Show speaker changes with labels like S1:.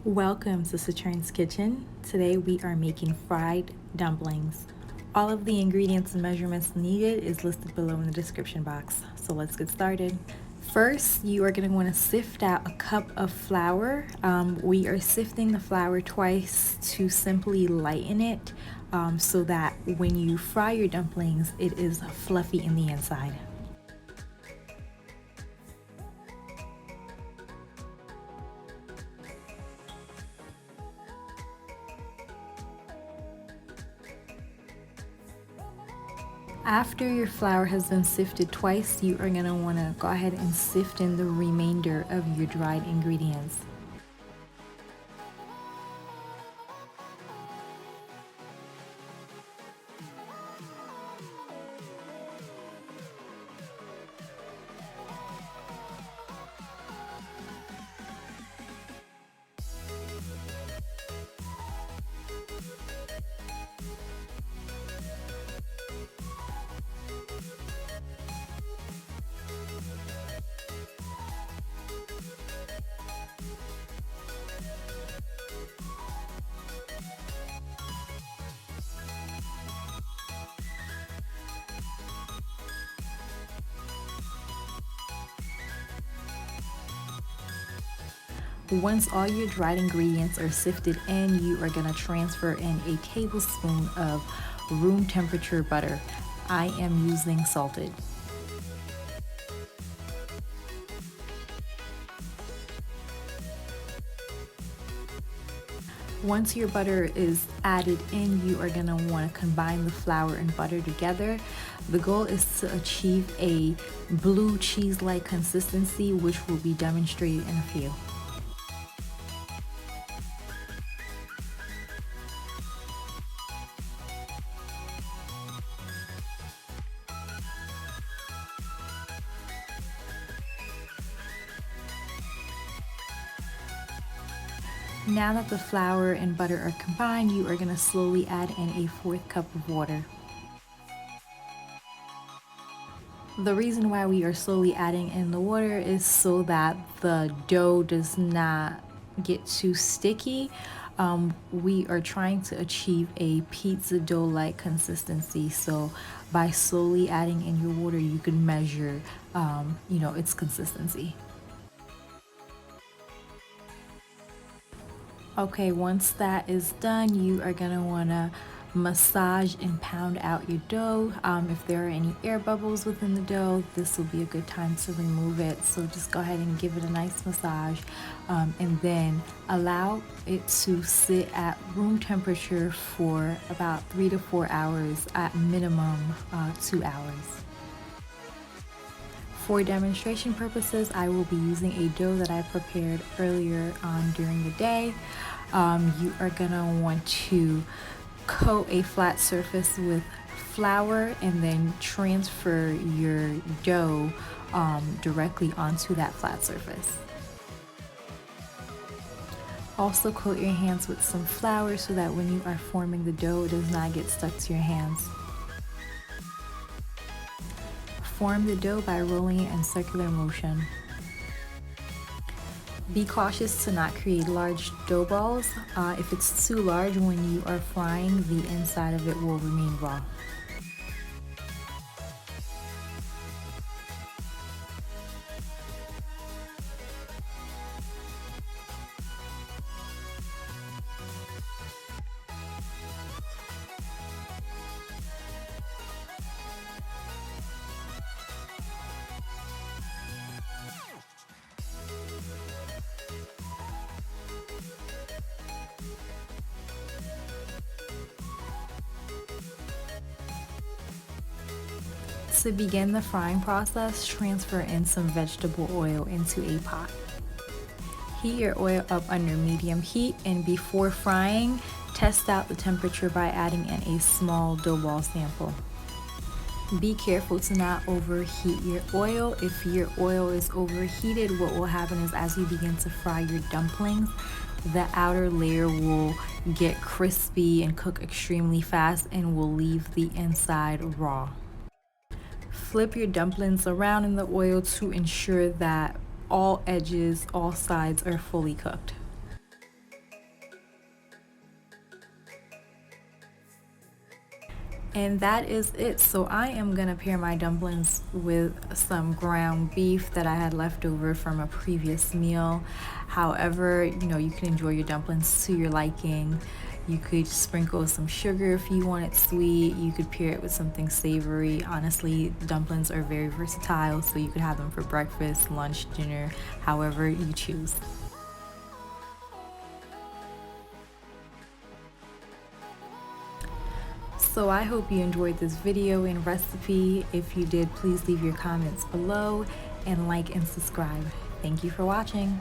S1: Welcome to Saturn's Kitchen. Today we are making fried dumplings. All of the ingredients and measurements needed is listed below in the description box. So let's get started. First, you are going to want to sift out a cup of flour. We are sifting the flour twice to simply lighten it so that when you fry your dumplings, it is fluffy in the inside. After your flour has been sifted twice, you are going to want to go ahead and sift in the remainder of your dried ingredients. Once all your dried ingredients are sifted in, you are going to transfer in a tablespoon of room temperature butter. I am using salted. Once your butter is added in, you are going to want to combine the flour and butter together. The goal is to achieve a blue cheese-like consistency, which will be demonstrated in a few. Now that the flour and butter are combined, you are going to slowly add in a 1/4 cup of water. The reason why we are slowly adding in the water is so that the dough does not get too sticky. We are trying to achieve a pizza dough-like consistency, so by slowly adding in your water, you can measure, its consistency. Okay, once that is done, you are gonna wanna massage and pound out your dough. If there are any air bubbles within the dough, this will be a good time to remove it. So just go ahead and give it a nice massage and then allow it to sit at room temperature for about 3 to 4 hours, at minimum 2 hours. For demonstration purposes, I will be using a dough that I prepared earlier on during the day. You are gonna want to coat a flat surface with flour and then transfer your dough directly onto that flat surface. Also coat your hands with some flour so that when you are forming the dough, it does not get stuck to your hands. Form the dough by rolling it in circular motion. Be cautious to not create large dough balls. If it's too large when you are frying, the inside of it will remain raw. To begin the frying process, transfer in some vegetable oil into a pot. Heat your oil up under medium heat, and before frying, test out the temperature by adding in a small dough ball sample. Be careful to not overheat your oil. If your oil is overheated, what will happen is as you begin to fry your dumplings, the outer layer will get crispy and cook extremely fast and will leave the inside raw. Flip your dumplings around in the oil to ensure that all edges, all sides are fully cooked. And that is it. So I am gonna pair my dumplings with some ground beef that I had left over from a previous meal. However, you can enjoy your dumplings to your liking. You could sprinkle some sugar if you want it sweet. You could pair it with something savory. Honestly, dumplings are very versatile, so you could have them for breakfast, lunch, dinner, however you choose. So I hope you enjoyed this video and recipe. If you did, please leave your comments below and like and subscribe. Thank you for watching.